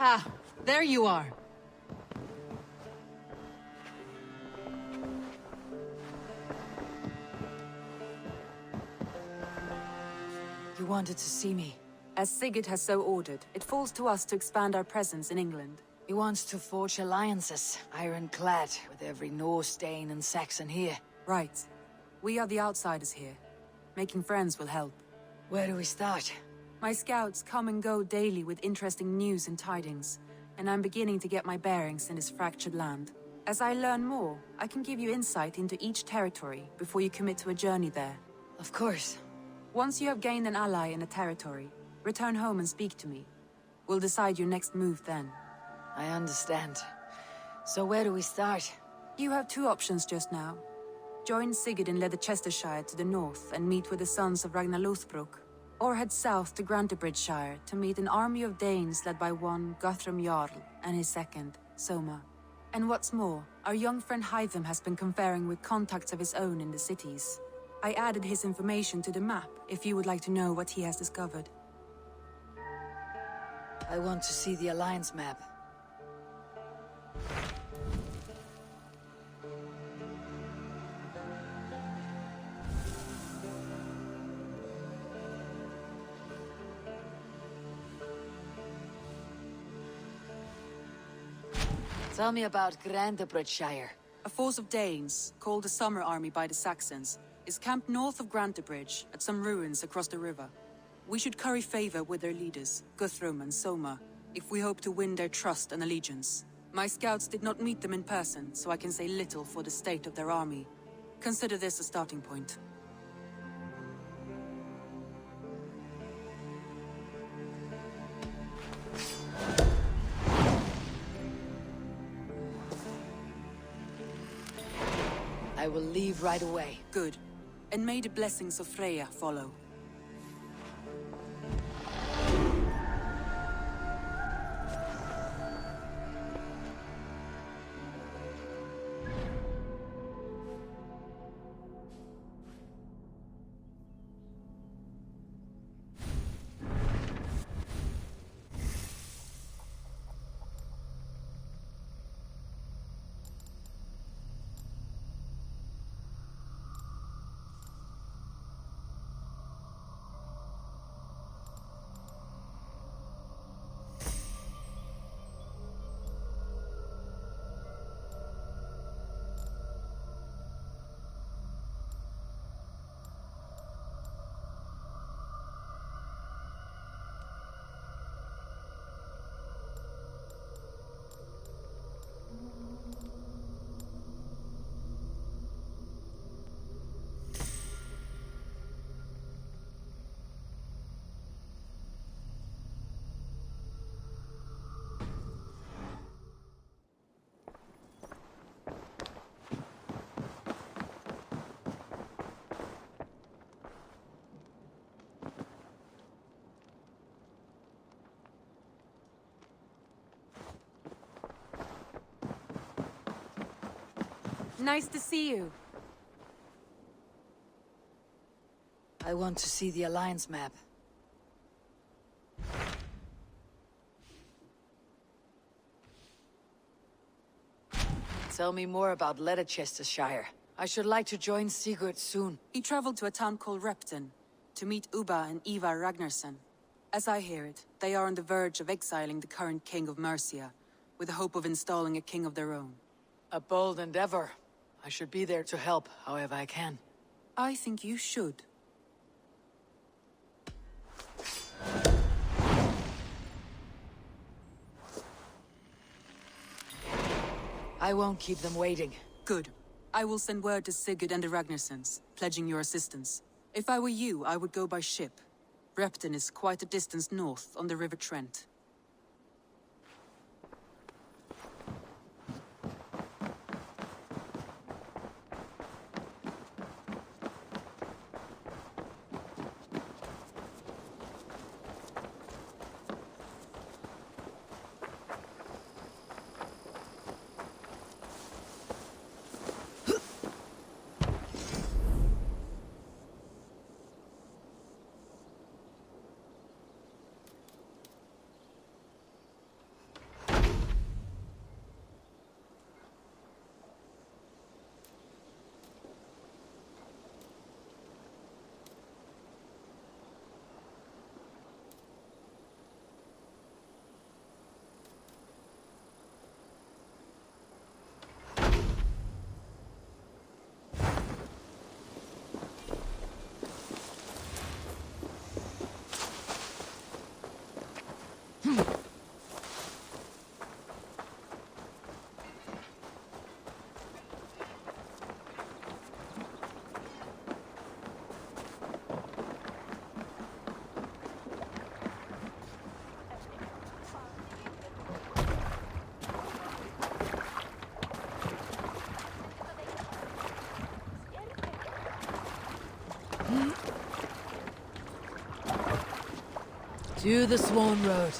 Ah, there you are. You wanted to see me. As Sigurd has so ordered, it falls to us to expand our presence in England. He wants to forge alliances, ironclad, with every Norse, Dane, and Saxon here. Right. We are the outsiders here. Making friends will help. Where do we start? My scouts come and go daily with interesting news and tidings, and I'm beginning to get my bearings in this fractured land. As I learn more, I can give you insight into each territory before you commit to a journey there. Of course. Once you have gained an ally in a territory, return home and speak to me. We'll decide your next move then. I understand. So where do we start? You have two options just now. Join Sigurd in Leicestershire to the north and meet with the sons of Ragnar Lothbrok, or head south to Grantebridgeshire to meet an army of Danes led by one Guthrum Jarl and his second, Soma. And what's more, our young friend Hytham has been conferring with contacts of his own in the cities. I added his information to the map if you would like to know what he has discovered. I want to see the Alliance map. Tell me about Grantebridgeshire. A force of Danes, called the Summer Army by the Saxons, is camped north of Grantebridge at some ruins across the river. We should curry favor with their leaders, Guthrum and Soma, if we hope to win their trust and allegiance. My scouts did not meet them in person, so I can say little for the state of their army. Consider this a starting point. I will leave right away. Good. And may the blessings of Freya follow. Nice to see you. I want to see the Alliance map. Tell me more about Leicestershire. I should like to join Sigurd soon. He traveled to a town called Repton to meet Ubba and Ivar Ragnarsson. As I hear it, they are on the verge of exiling the current king of Mercia, with the hope of installing a king of their own. A bold endeavor. I should be there to help, however I can. I think you should. I won't keep them waiting. Good. I will send word to Sigurd and the Ragnarssons, pledging your assistance. If I were you, I would go by ship. Repton is quite a distance north on the River Trent. To the Swan Road.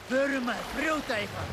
Förum að brjóta eitthvað.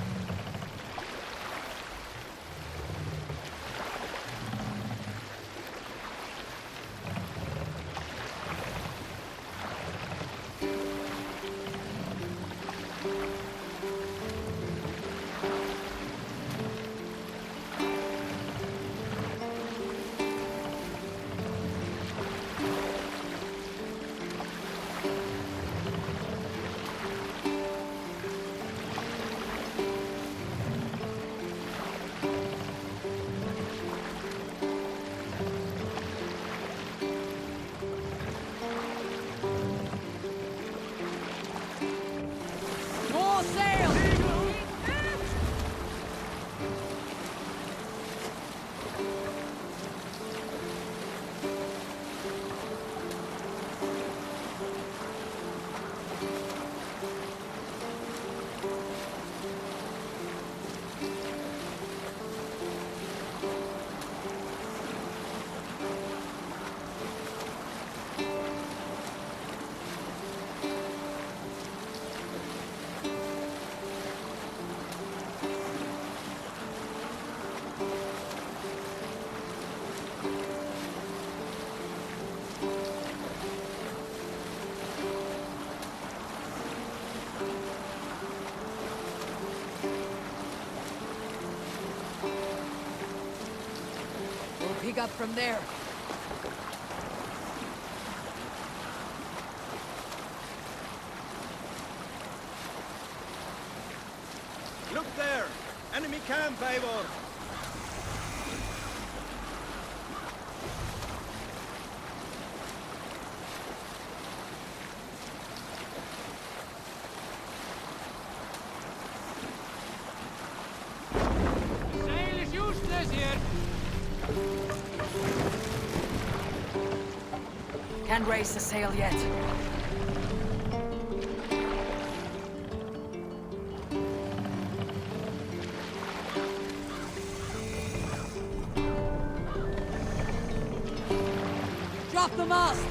Pick up from there. Look there! Enemy camp, Eivor! Sail is useless here! Can't raise the sail yet. Drop the mast!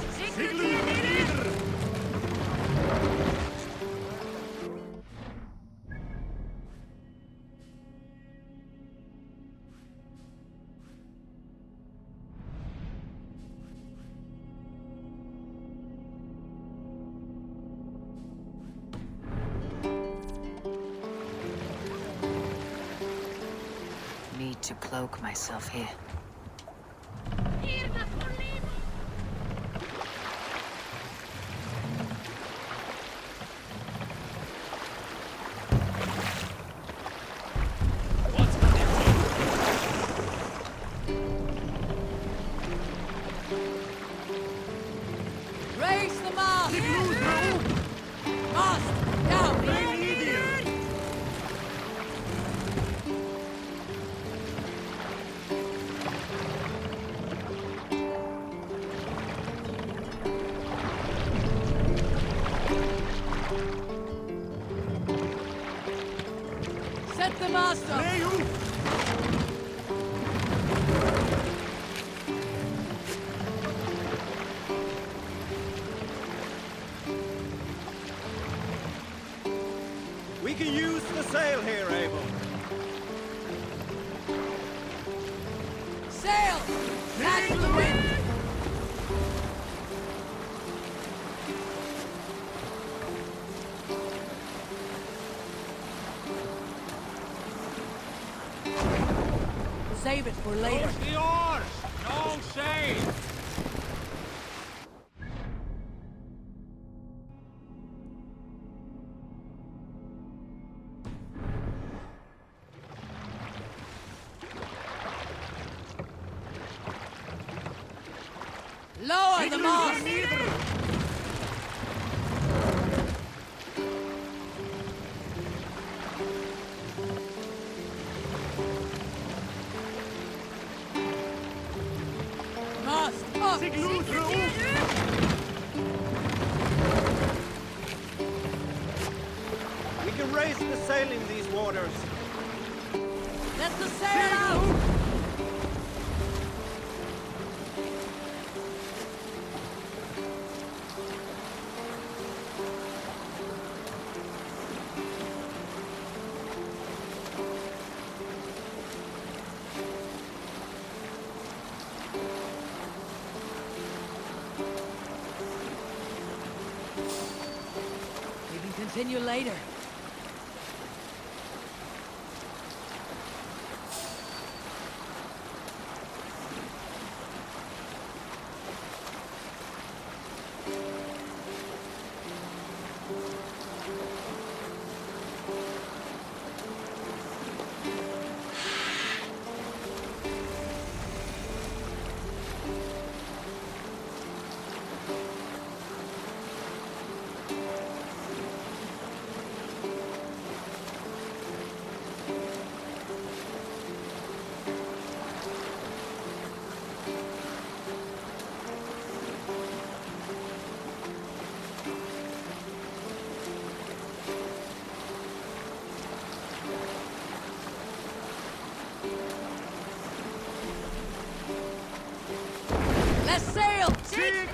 Need to cloak myself here. Raise the mast! Mast! Down! Set the mast up! We can use the sail here, Eivor. Sail! Catch the wind! Save it for later. Use the oars! No sail! Lower the mast! Mast! We can raise the sail in these waters. Let the sail out! We can continue later. Let's sail! Seek!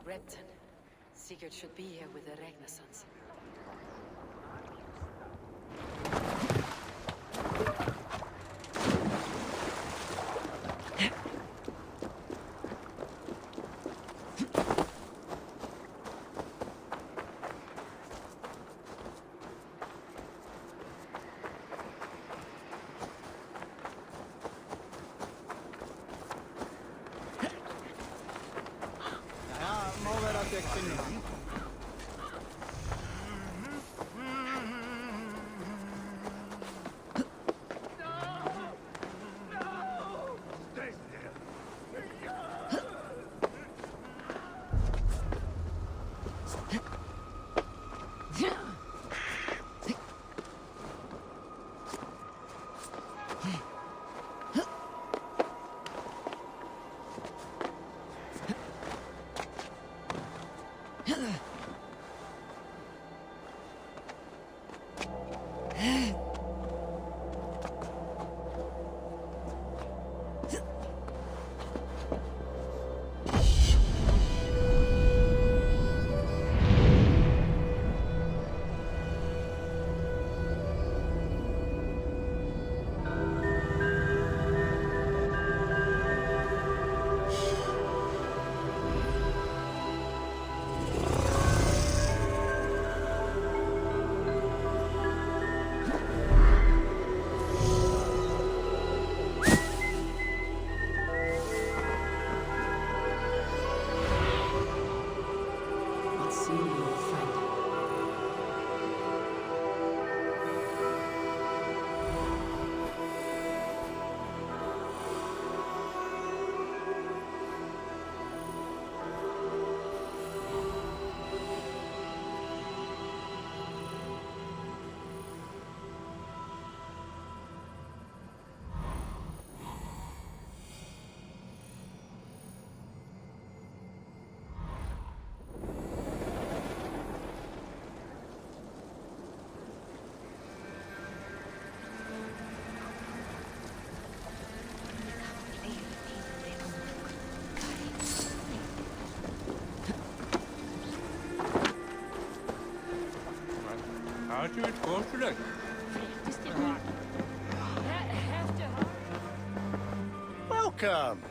Repton. Sigurd should be here with the Ragner sons. Welcome.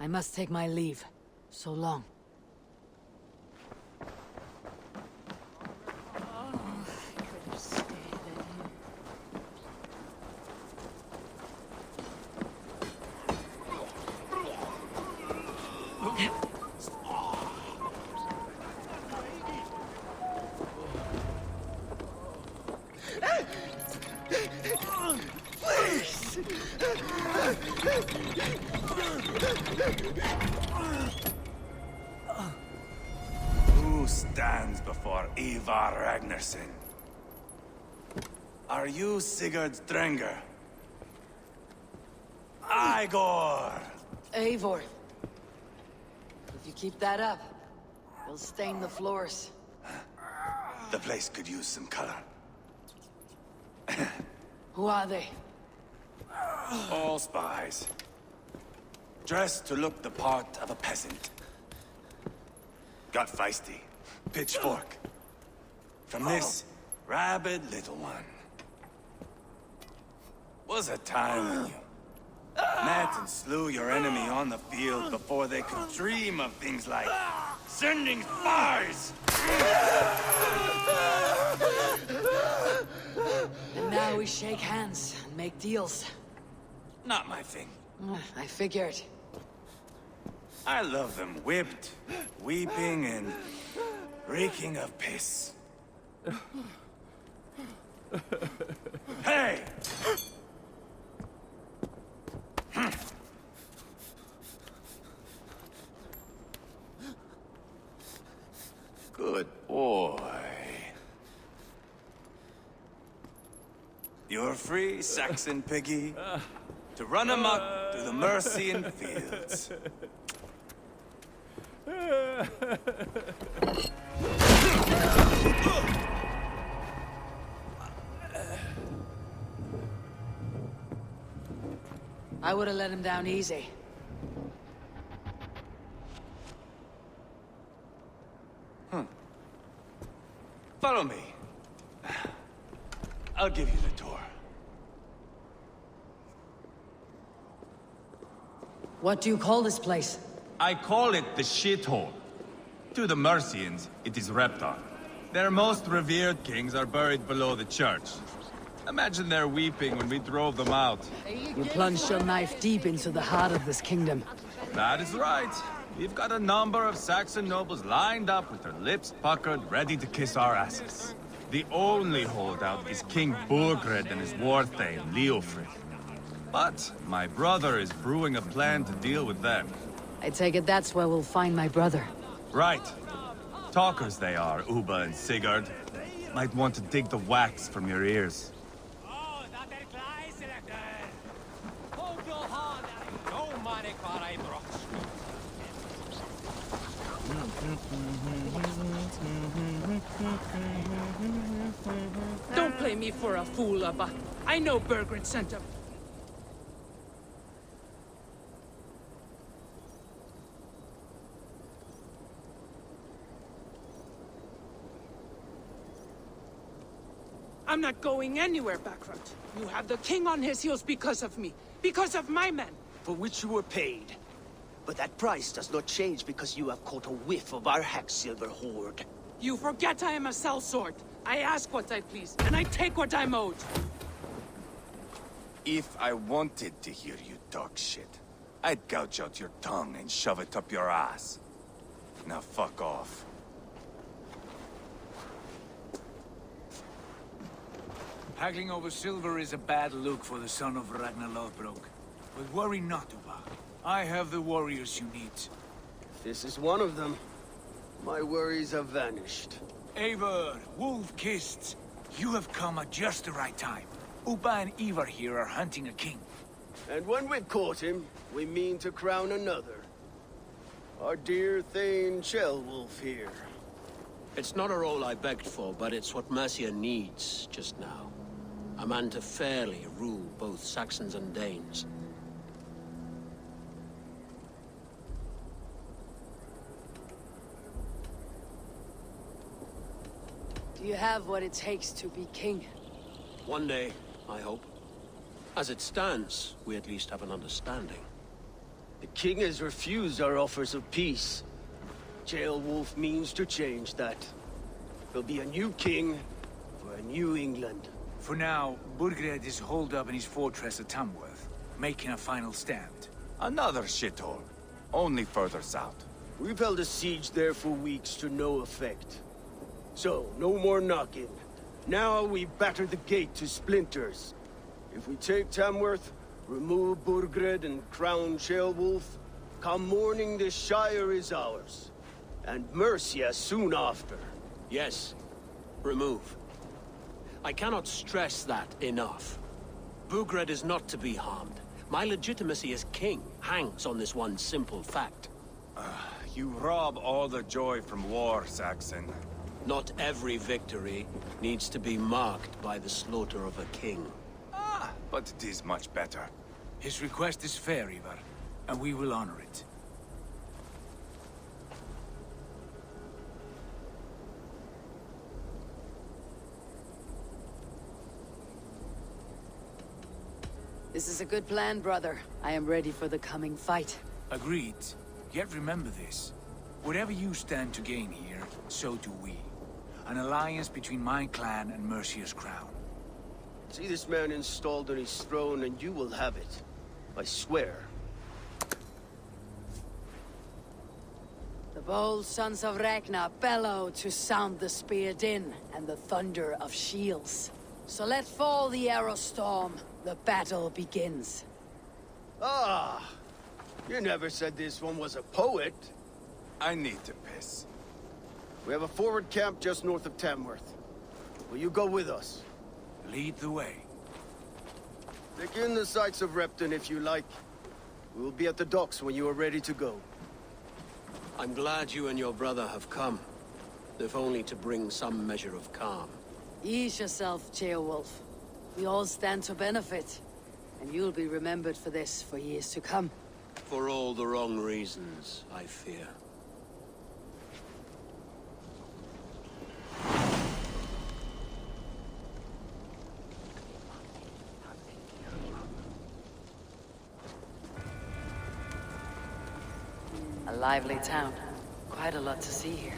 I must take my leave. So long. Who stands before Ivar Ragnarsson? Are you Sigurd Drenger? Igor! Eivor. If you keep that up, you'll stain the floors. The place could use some color. Who are they? All spies. Dressed to look the part of a peasant. Got feisty. Pitchfork. From this rabid little one. Was a time when you met and slew your enemy on the field before they could dream of things like sending spies! And now we shake hands and make deals. Not my thing. I figured. I love them whipped, weeping, and reeking of piss. Hey! Good boy. You're free, Saxon piggy, to run amok through the Mercian fields. I would have let him down easy. Follow me. I'll give you the tour. What do you call this place? I call it the shithole. To the Mercians, it is Reptar. Their most revered kings are buried below the church. Imagine their weeping when we drove them out. You plunged your knife deep into the heart of this kingdom. That is right. We've got a number of Saxon nobles lined up with their lips puckered, ready to kiss our asses. The only holdout is King Burgred and his war thane, Leofrid. But my brother is brewing a plan to deal with them. I take it that's where we'll find my brother. Right. Talkers they are, Uba and Sigurd. Might want to dig the wax from your ears. Don't play me for a fool, Abba. I know Bergred sent him. I'm not going anywhere, Backrut. You have the king on his heels because of me. Because of my men. For which you were paid. But that price does not change because you have caught a whiff of our Hacksilver hoard. You forget I am a sellsword. I ask what I please, and I take what I'm owed. If I wanted to hear you talk shit, I'd gouge out your tongue and shove it up your ass. Now fuck off. Haggling over silver is a bad look for the son of Ragnar Lothbrok. But worry not, Uba. I have the warriors you need. This is one of them. My worries have vanished. Eivor, Wolf-Kissed, you have come at just the right time. Uba and Ivar here are hunting a king. And when we've caught him, we mean to crown another. Our dear Thane Shellwolf here. It's not a role I begged for, but it's what Mercia needs just now. A man to fairly rule both Saxons and Danes. Do you have what it takes to be king? One day, I hope. As it stands, we at least have an understanding. The king has refused our offers of peace. Jailwolf means to change that. There'll be a new king for a new England. For now, Burgred is holed up in his fortress at Tamworth, making a final stand. Another shithole. Only further south. We've held a siege there for weeks to no effect. So, no more knocking. Now we batter the gate to splinters. If we take Tamworth, remove Burgred and crown Shellwolf, come morning the Shire is ours. And Mercia soon after. Yes, remove. I cannot stress that enough. Burgred is not to be harmed. My legitimacy as king hangs on this one simple fact. You rob all the joy from war, Saxon. Not every victory needs to be marked by the slaughter of a king. But it is much better. His request is fair, Ivar, and we will honor it. This is a good plan, brother. I am ready for the coming fight. Agreed. Yet remember this. Whatever you stand to gain here, so do we. An alliance between my clan and Mercia's crown. See this man installed on his throne and you will have it. I swear. The bold sons of Ragner bellow to sound the spear din and the thunder of shields. So let fall the arrow storm. The battle begins. Ah! You never said this one was a poet. I need to piss. We have a forward camp just north of Tamworth. Will you go with us? Lead the way. Take in the sights of Repton if you like. We will be at the docks when you are ready to go. I'm glad you and your brother have come, if only to bring some measure of calm. Ease yourself, Ceolwulf. We all stand to benefit, and you'll be remembered for this for years to come. For all the wrong reasons, I fear. A lively town. Quite a lot to see here.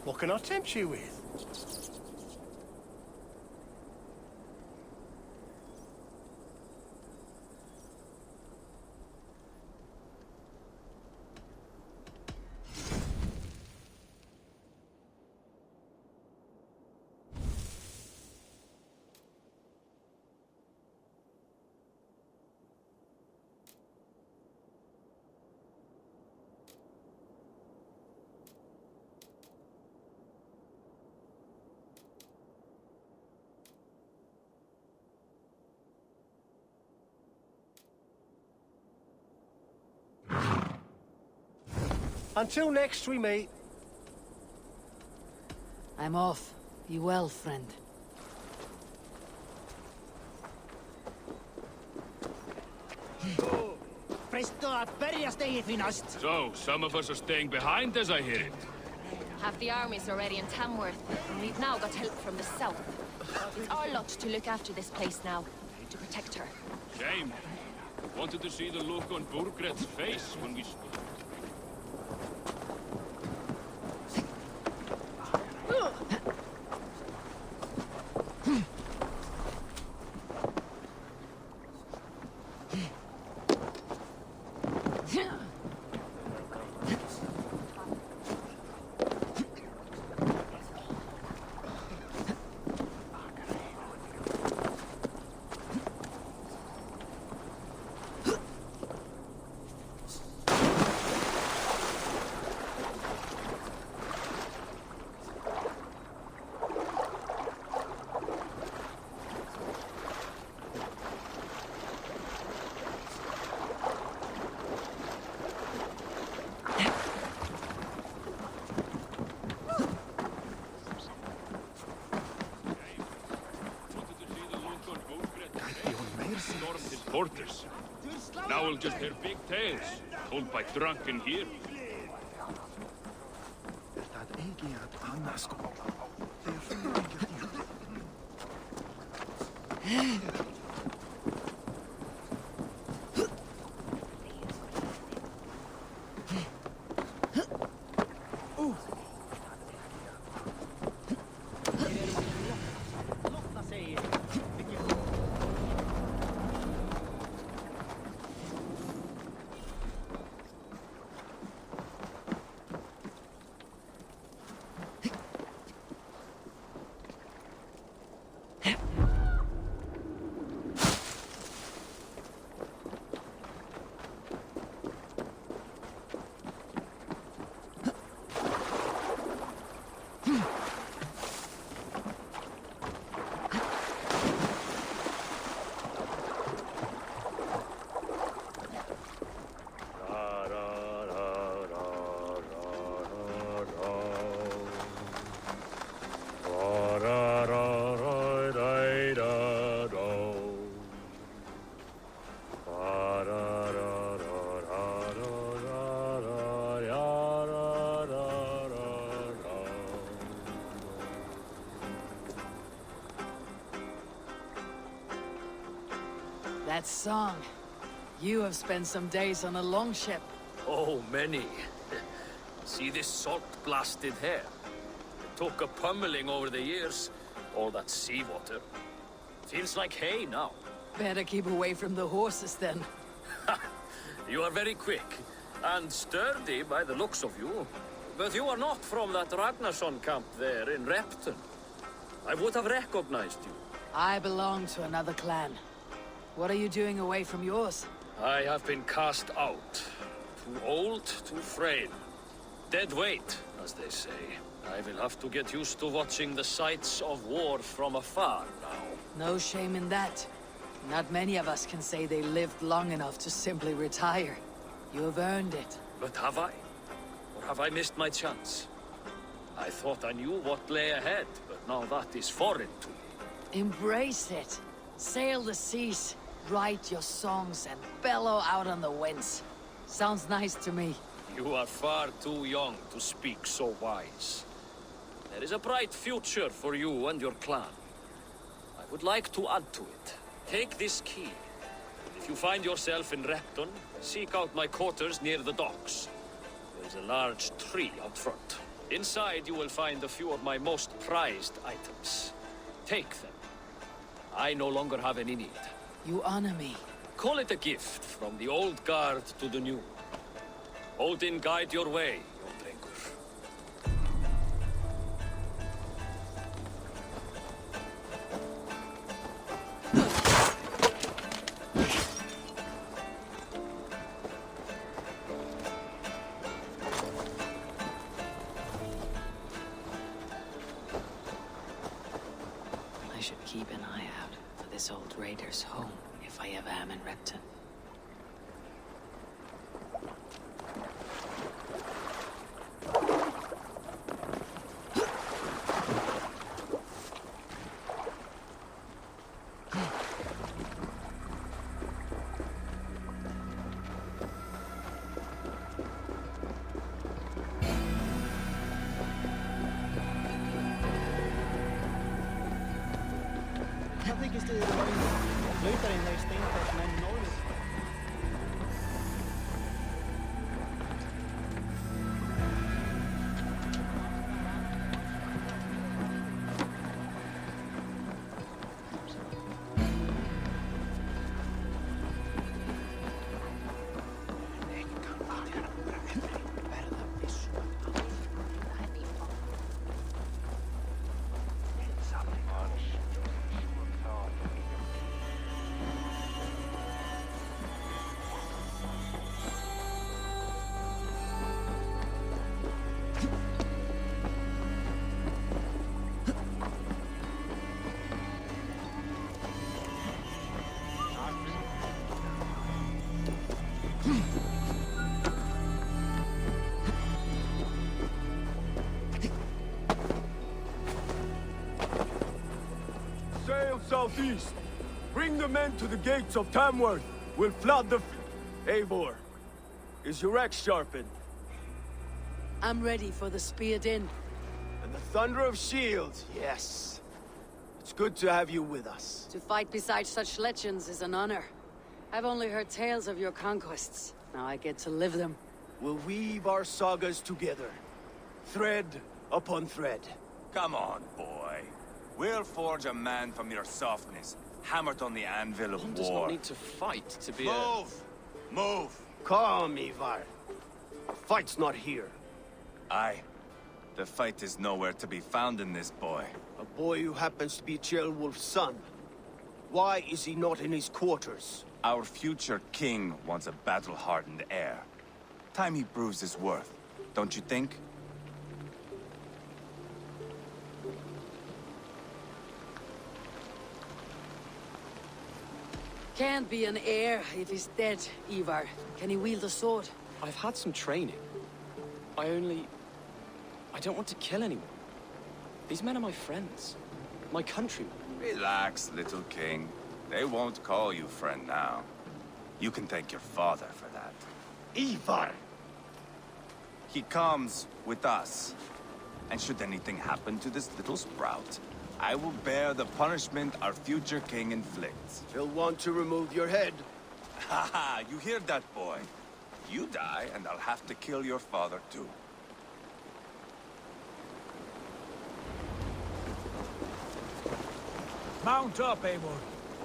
What can I tempt you with? Until next we meet. I'm off. Be well, friend. So, some of us are staying behind as I hear it. Half the army's already in Tamworth, and we've now got help from the south. It's our lot to look after this place now, to protect her. Shame. Wanted to see the look on Burgred's face when we spoke. Porters. Now we'll just hear big tales, told by drunken heroes. That song. You have spent some days on a longship. Oh, many. See this salt-blasted hair? It took a pummeling over the years. All that seawater. Feels like hay now. Better keep away from the horses then. You are very quick. And sturdy by the looks of you. But you are not from that Ragnarsson camp there in Repton. I would have recognized you. I belong to another clan. What are you doing away from yours? I have been cast out. Too old, too frail. Dead weight, as they say. I will have to get used to watching the sights of war from afar now. No shame in that. Not many of us can say they lived long enough to simply retire. You have earned it. But have I? Or have I missed my chance? I thought I knew what lay ahead, but now that is foreign to me. Embrace it. Sail the seas. write your songs and bellow out on the winds. Sounds nice to me. You are far too young to speak so wise. There is a bright future for you and your clan. I would like to add to it. Take this key. If you find yourself in Repton, seek out my quarters near the docks. There is a large tree out front. Inside you will find a few of my most prized items. Take them. I no longer have any need. You honor me. Call it a gift from the old guard to the new. Odin guide your way, Jondrengur. I should keep an eye out for this old raider's home if I ever am in Repton. Sail southeast. Bring the men to the gates of Tamworth. We'll flood the... Eivor, is your axe sharpened? I'm ready for the spear din. And the thunder of shields, yes. It's good to have you with us. To fight beside such legends is an honor. I've only heard tales of your conquests. Now I get to live them. We'll weave our sagas together. Thread upon thread. Come on, boy. We'll forge a man from your softness, hammered on the anvil of One war. does not need to fight to be Move! Move! Calm, Ivar. The fight's not here. Aye. The fight is nowhere to be found in this boy. A boy who happens to be Ceolwulf's son. Why is he not in his quarters? Our future king wants a battle-hardened heir. Time he proves his worth, don't you think? Can't be an heir if he's dead, Ivar. Can he wield a sword? I've had some training. I don't want to kill anyone. These men are my friends. My countrymen. Relax, little king. They won't call you friend now. You can thank your father for that. Ivar! He comes with us. And should anything happen to this little sprout, I will bear the punishment our future king inflicts. He'll want to remove your head. Ha ha! You hear that, boy? You die, and I'll have to kill your father, too. Mount up, Eivor.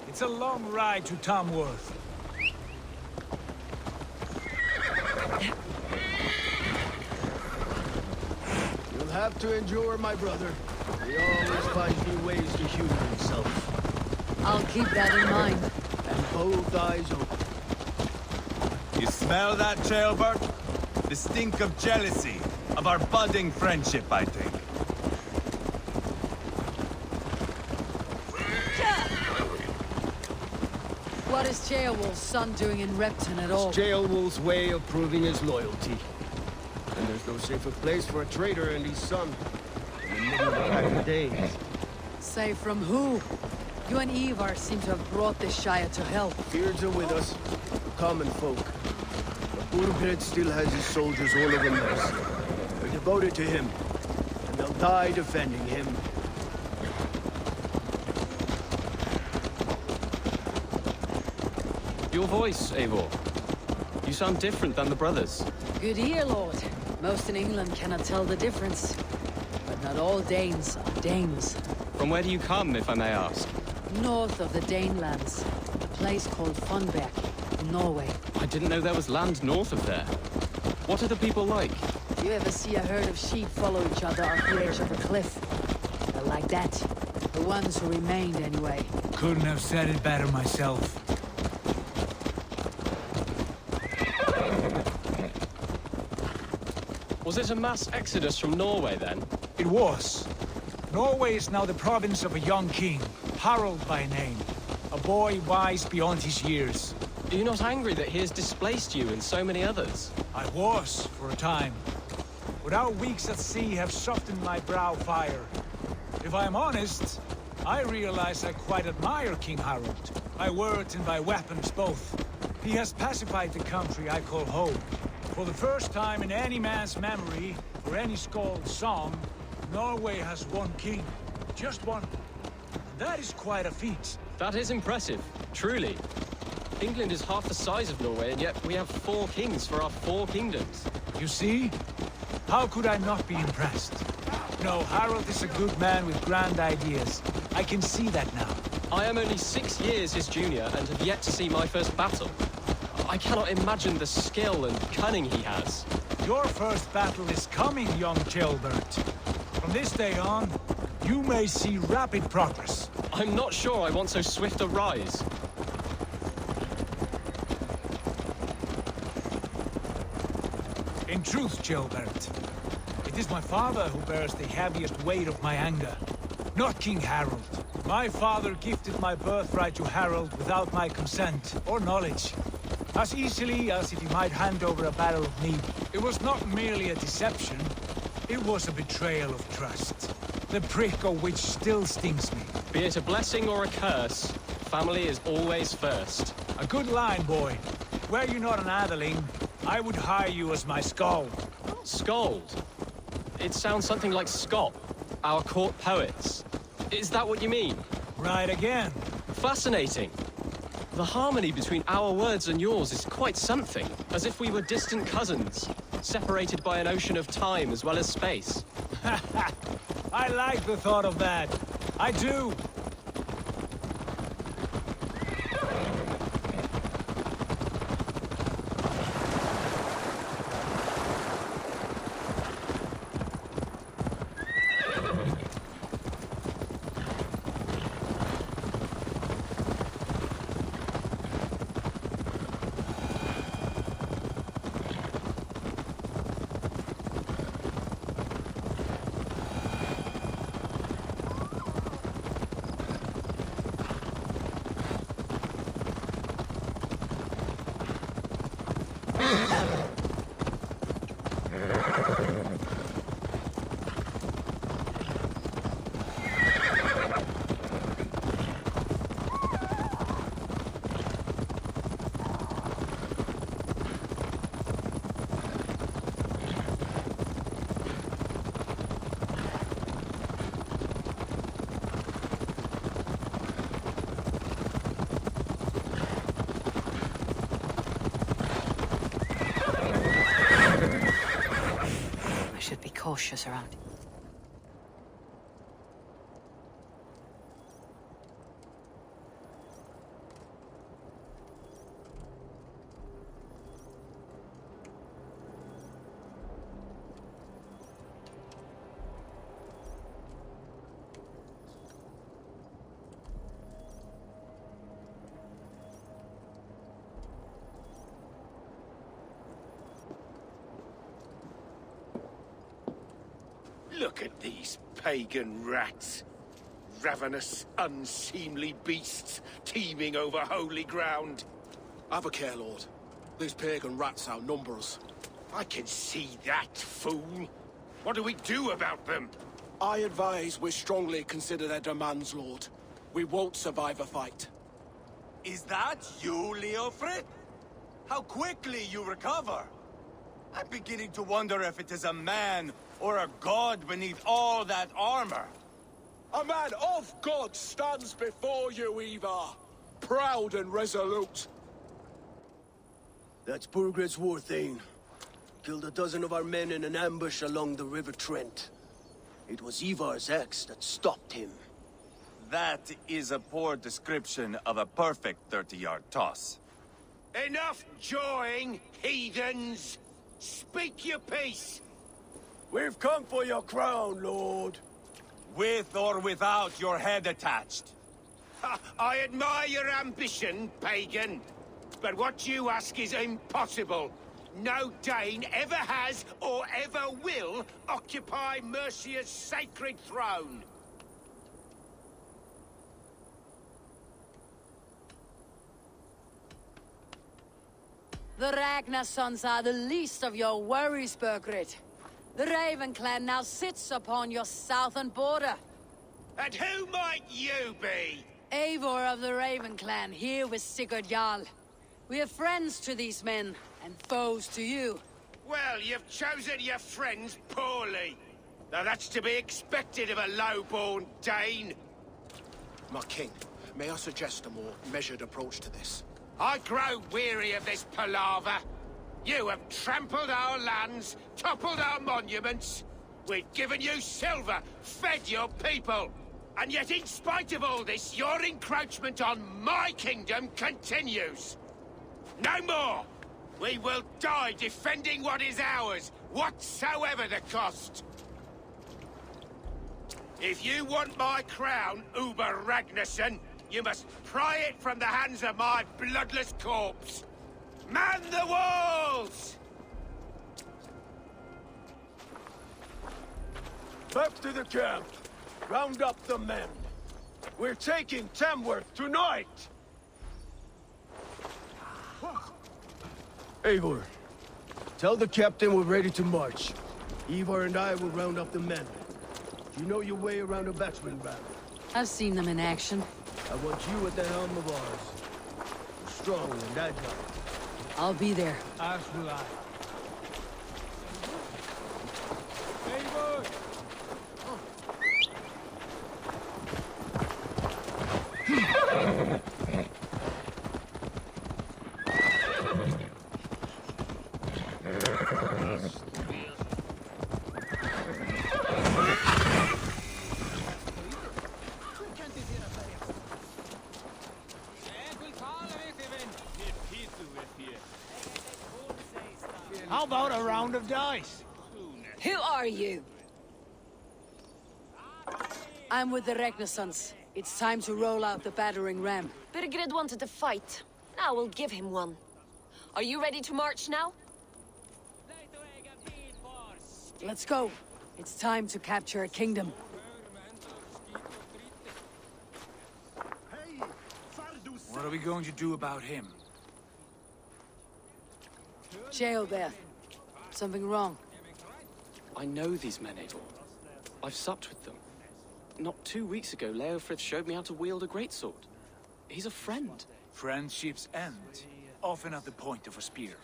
It's a long ride to Tamworth. You'll have to endure, my brother. He always finds new ways to humor himself. I'll keep that in mind. And both eyes open. You smell that, Jailbird? The stink of jealousy, of our budding friendship, I think. What is Ceolwulf's son doing in Repton at all? It's Ceolwulf's way of proving his loyalty. And there's no safer place for a traitor and his son. In the middle of the days. Say from who? You and Ivar seem to have brought this Shire to hell. Beards are with us, common folk. But Burgred still has his soldiers all over Mess. They're devoted to him, and they'll die defending him. Your voice, Eivor. You sound different than the brothers. Good ear, Lord. Most in England cannot tell the difference. But not all Danes are Danes. From where do you come, if I may ask? North of the Danelands. A place called Funberg, in Norway. I didn't know there was land north of there. What are the people like? You ever see a herd of sheep follow each other off the edge of a cliff? They're like that. The ones who remained, anyway. Couldn't have said it better myself. Was it a mass exodus from Norway, then? It was. Norway is now the province of a young king, Harald by name. A boy wise beyond his years. Are you not angry that he has displaced you and so many others? I was, for a time. But our weeks at sea have softened my brow fire. If I am honest, I realize I quite admire King Harald. By words and by weapons both. He has pacified the country I call home. For the first time in any man's memory, or any skald's song, Norway has one king. Just one. And that is quite a feat. That is impressive, truly. England is half the size of Norway, and yet we have 4 kings for our 4 kingdoms. You see? How could I not be impressed? No, Harald is a good man with grand ideas. I can see that now. I am only 6 years his junior, and have yet to see my first battle. I cannot imagine the skill and cunning he has. Your first battle is coming, young Gilbert. From this day on, you may see rapid progress. I'm not sure I want so swift a rise. In truth, Gilbert, it is my father who bears the heaviest weight of my anger, not King Harald. My father gifted my birthright to Harald without my consent or knowledge. As easily as if he might hand over a barrel of mead. It was not merely a deception, it was a betrayal of trust. The prick of which still stings me. Be it a blessing or a curse, family is always first. A good line, boy. Were you not an atheling, I would hire you as my skald. Skald? It sounds something like Scott, our court poets. Is that what you mean? Right again. Fascinating. The harmony between our words and yours is quite something. As if we were distant cousins, separated by an ocean of time as well as space. I like the thought of that. I do. Cautious around. Look at these pagan rats. Ravenous, unseemly beasts teeming over holy ground. Have a care, Lord. These pagan rats outnumber us. I can see that, fool. What do we do about them? I advise we strongly consider their demands, Lord. We won't survive a fight. Is that you, Leofrid? How quickly you recover! I'm beginning to wonder if it is a man or a god beneath all that armor. A man of God stands before you, Ivar. Proud and resolute. That's Burgred's war thane. Killed a dozen of our men in an ambush along the River Trent. It was Ivar's axe that stopped him. That is a poor description of a perfect 30-yard toss. Enough jawing, heathens! Speak your piece! We've come for your crown, Lord. With or without your head attached. Ha, I admire your ambition, pagan. But what you ask is impossible. No Dane ever has or ever will occupy Mercia's sacred throne. The Ragnar sons are the least of your worries, Burgred. The Raven clan now sits upon your southern border. And who might you be? Eivor of the Raven clan, here with Sigurd Jarl. We are friends to these men, and foes to you. Well, you've chosen your friends poorly. Now that's to be expected of a low-born Dane. My king, may I suggest a more measured approach to this? I grow weary of this palaver. You have trampled our lands, toppled our monuments. We've given you silver, fed your people. And yet in spite of all this, your encroachment on my kingdom continues. No more! We will die defending what is ours, whatsoever the cost. If you want my crown, Uber Ragnarsson, you must pry it from the hands of my bloodless corpse. Man the walls! Back to the camp. Round up the men. We're taking Tamworth tonight! Eivor, tell the captain we're ready to march. Ivar and I will round up the men. You know your way around a batsman battle. I've seen them in action. I want you at the helm of ours. You're strong and agile. I'll be there. As will I. Eivor! How about a round of dice? Who are you? I'm with the Ragnar sons. It's time to roll out the battering ram. Burgred wanted to fight. Now we'll give him one. Are you ready to march now? Let's go. It's time to capture a kingdom. What are we going to do about him? Jail there. Something wrong. I know these men, Eivor. I've supped with them. Not 2 weeks ago, Leofrid showed me how to wield a greatsword. He's a friend. Friendships end, often at the point of a spear.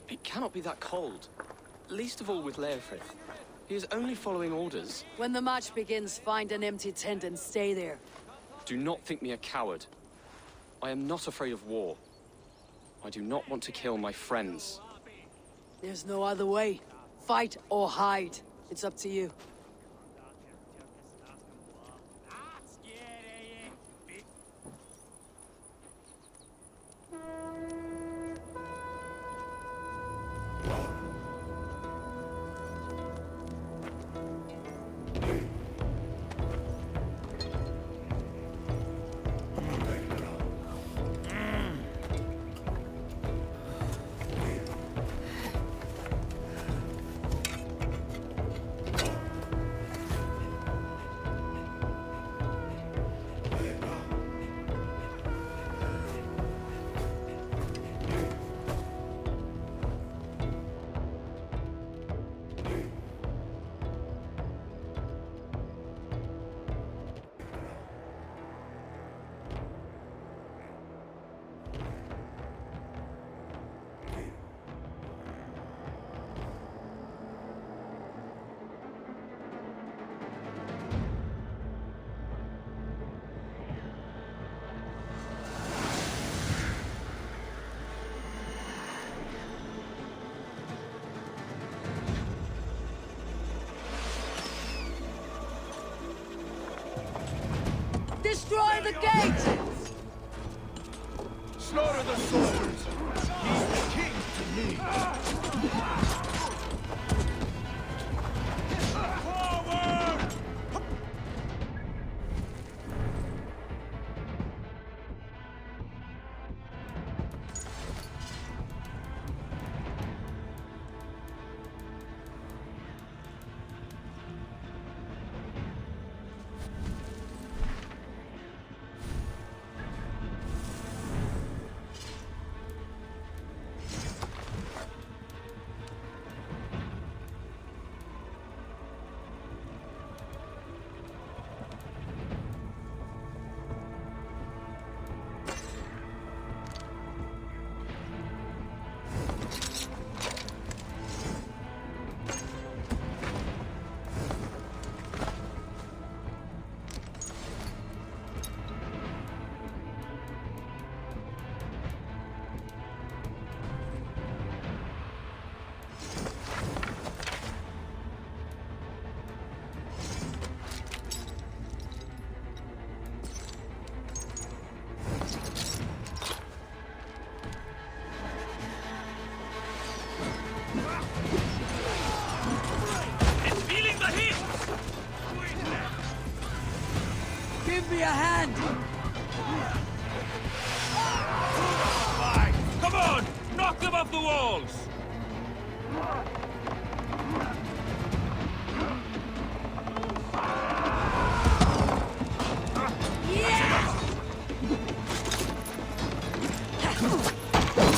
It cannot be that cold. Least of all with Leofrid. He is only following orders. When the march begins, find an empty tent and stay there. Do not think me a coward. I am not afraid of war. I do not want to kill my friends. There's no other way. Fight or hide. It's up to you. Destroy the gate! Slaughter the soldiers! He's the king to me! Forward! Give me a hand! Come on! Knock them off the walls!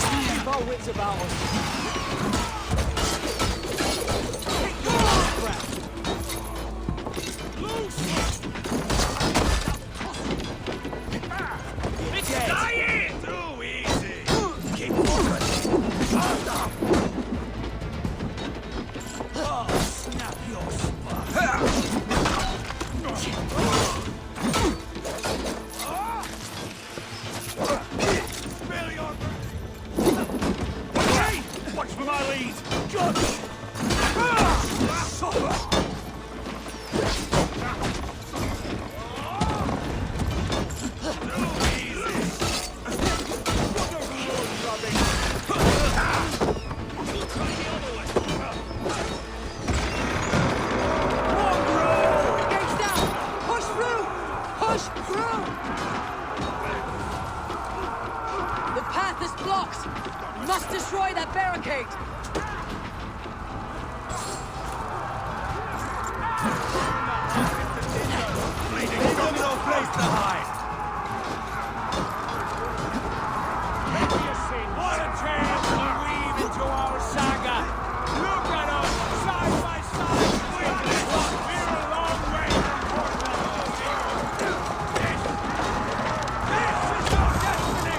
Keep our wits about us. Too easy! Keep moving! Snap your spine! Watch for my lead! Judge! Must destroy that barricade! They've got no place to hide! What a chance to weave into our saga! Look at us, side by side! We're a long way from Portland! This is your destiny!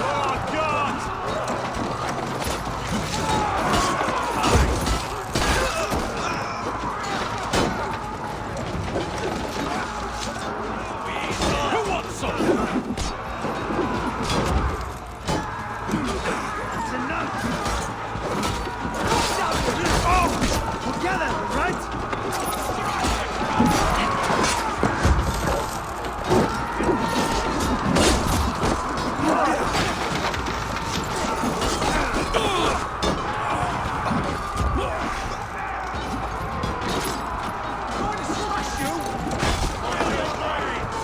Oh, God! Who wants some? Together, right? Going to smash you! Oil your blades!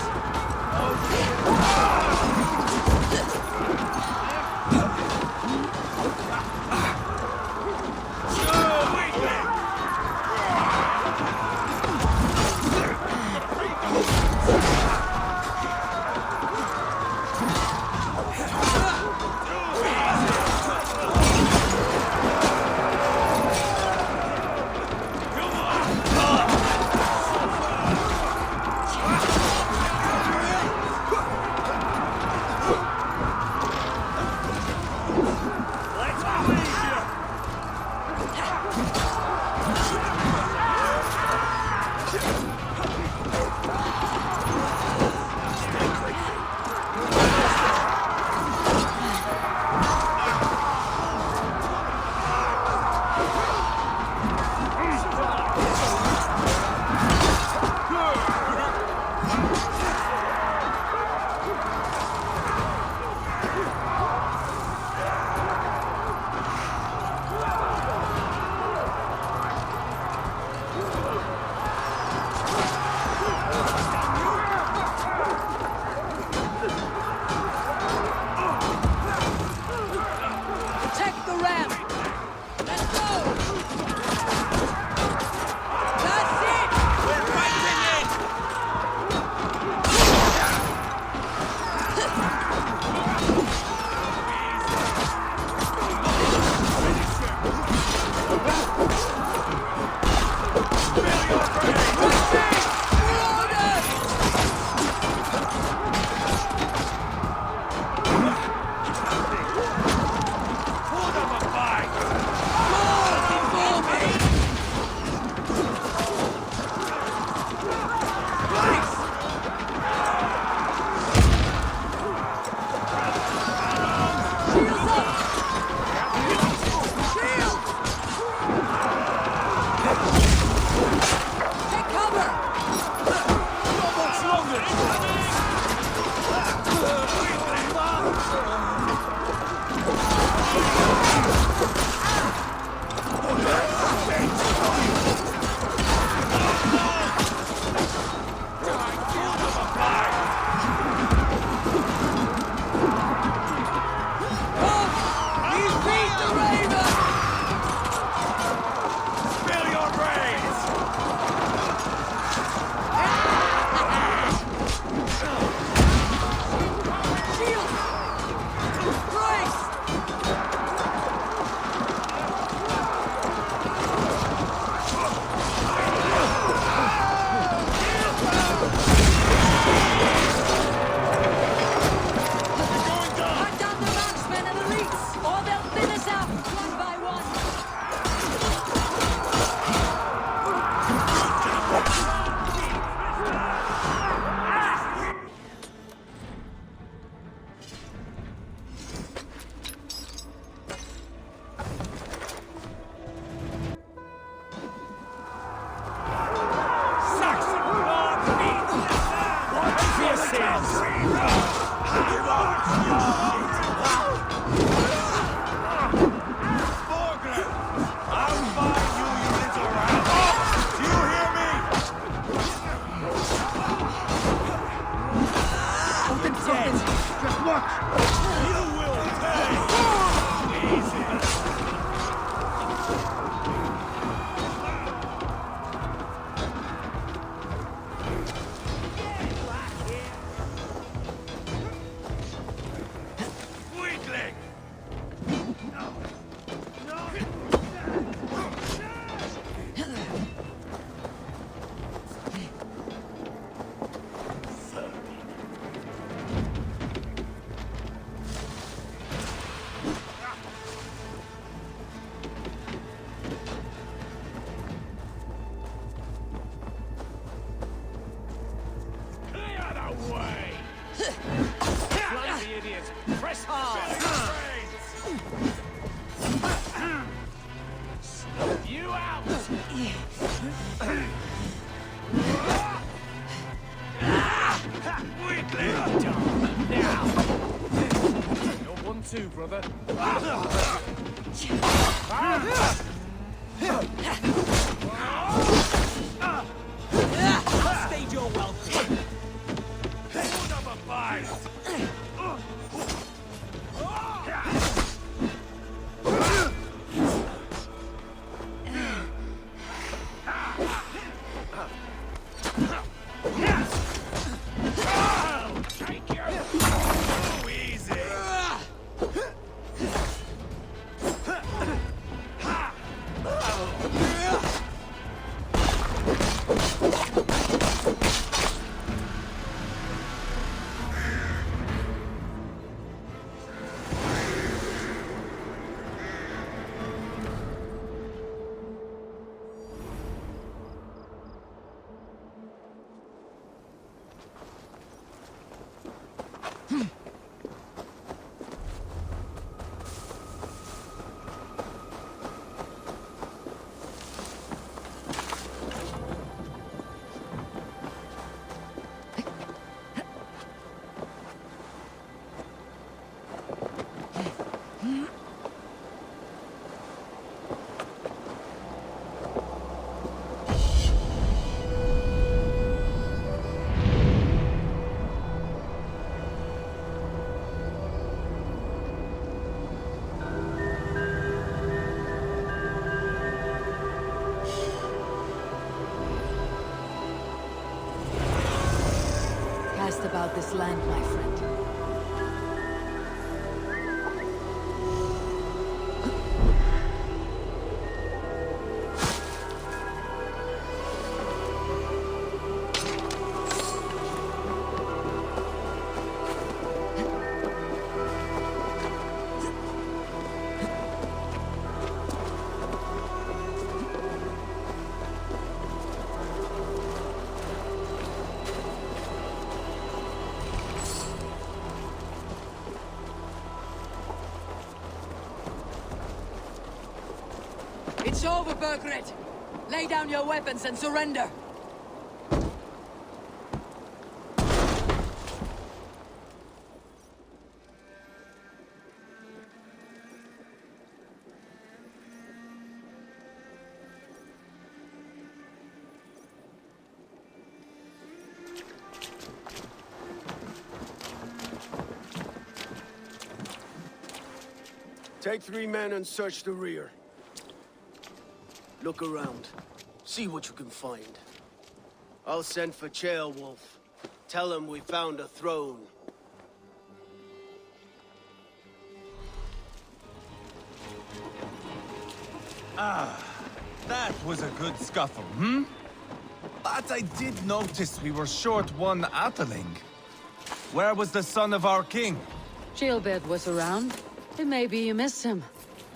Too, brother. Stage your welcome. Cast about this land, my friend. It's over, Burgred! Lay down your weapons and surrender! Take 3 men and search the rear. Look around. See what you can find. I'll send for Wolf. Tell him we found a throne. Ah, that was a good scuffle, hmm? But I did notice we were short one Atheling. Where was the son of our king? Gilbert was around. Maybe you missed him.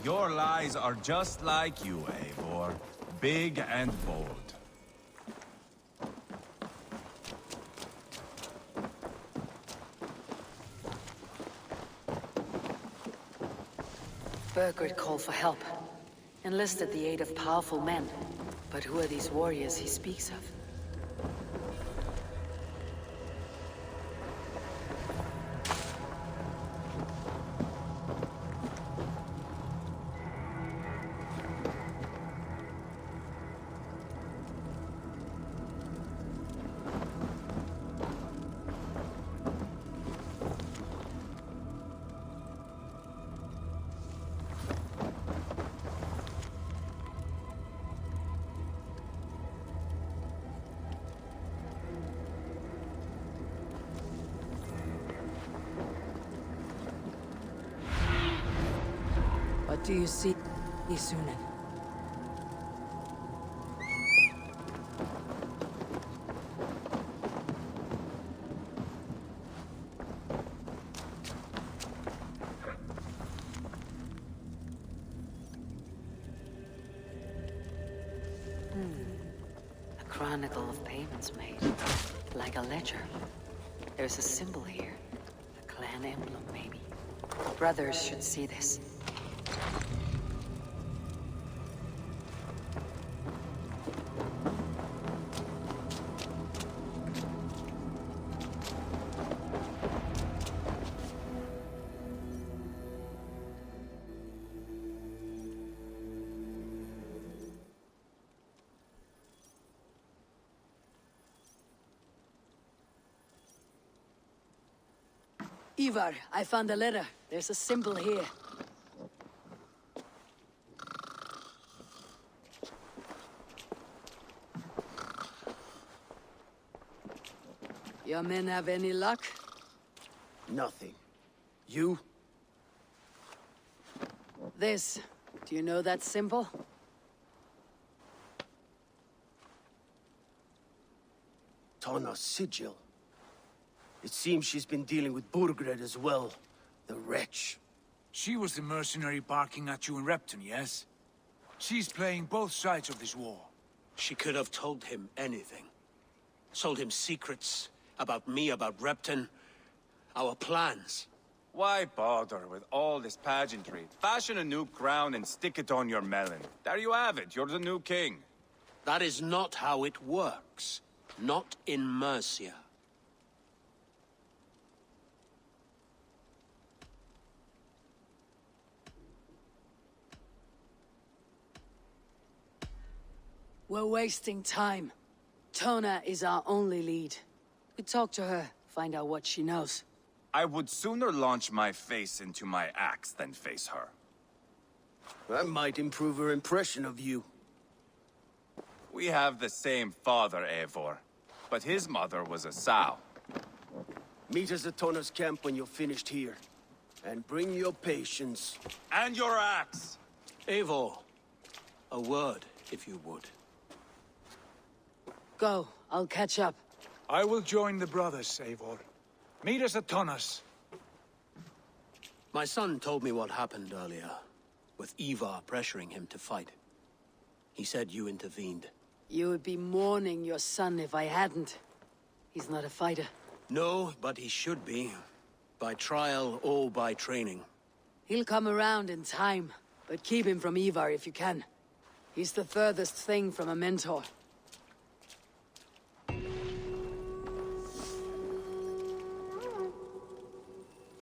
Your lies are just like you, Eivor. Big and bold. Burgred called for help. Enlisted the aid of powerful men. But who are these warriors he speaks of? What do you see, Isunen? A chronicle of payments made. Like a ledger. There's a symbol here. A clan emblem, maybe. Brothers should see this. Ivar, I found a letter. There's a symbol here. Your men have any luck? Nothing. You? This. Do you know that symbol? Tana's sigil. It seems she's been dealing with Burgred as well. The wretch. She was the mercenary barking at you in Repton, yes? She's playing both sides of this war. She could have told him anything. Sold him secrets about me, about Repton, our plans. Why bother with all this pageantry? Fashion a new crown and stick it on your melon. There you have it, you're the new king. That is not how it works. Not in Mercia. We're wasting time. Tona is our only lead. We talk to her, find out what she knows. I would sooner launch my face into my axe than face her. That might improve her impression of you. We have the same father, Eivor. But his mother was a sow. Meet us at Tona's camp when you're finished here. And bring your patience. And your axe! Eivor, a word, if you would. Go, I'll catch up. I will join the brothers, Eivor. Meet us at Tonas. My son told me what happened earlier, with Ivar pressuring him to fight. He said you intervened. You would be mourning your son if I hadn't. He's not a fighter. No, but he should be. By trial or by training. He'll come around in time, but keep him from Ivar if you can. He's the furthest thing from a mentor.